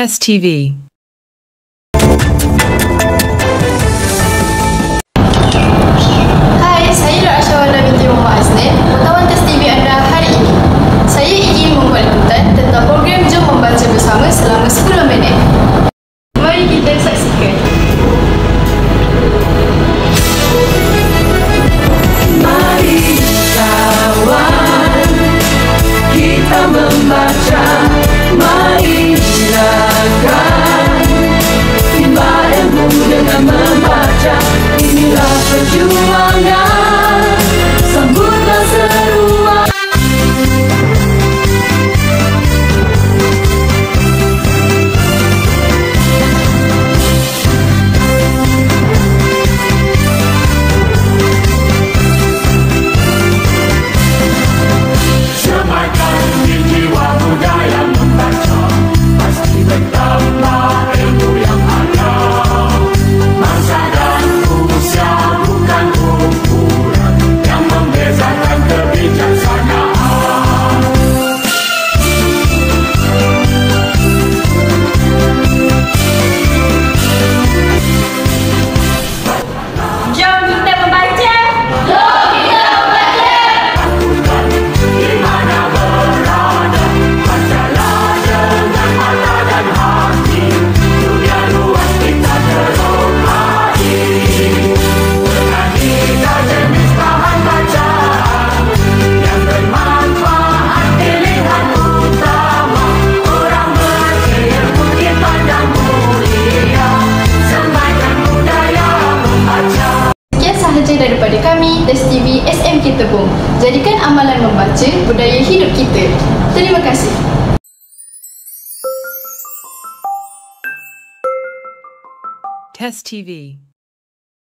Test TV. Hai, saya Nur Asyawala binti Muhammad Aznil, wartawan Test TV anda hari ini. Saya ingin membuat liputan tentang program Jom Membaca Bersama selama 10 minit. Mari kita saksikan. Mari kawan, kita membaca. Mari silakan, timba ilmu dengan membaca. Inilah perjuangan, sambutlah seruan. Semakan jiwa budaya membaca, pasti bertambah ilmu yang ada. Masa dan usia bukan ukuran yang membezakan kebijaksanaan. Jom kita membaca. Lakukan di mana berada, bacalah dengan mata dan hati. Dunia luas kita teropai, beraneka jenis bahan bacaan yang bermanfaat pilihan utama. Orang berilmu dipandang mulia, sembahkan budaya membaca. Sekian sahaja daripada kami, Test TV SMK Tebong. Jadikan amalan membaca budaya hidup kita. Terima kasih. Test TV.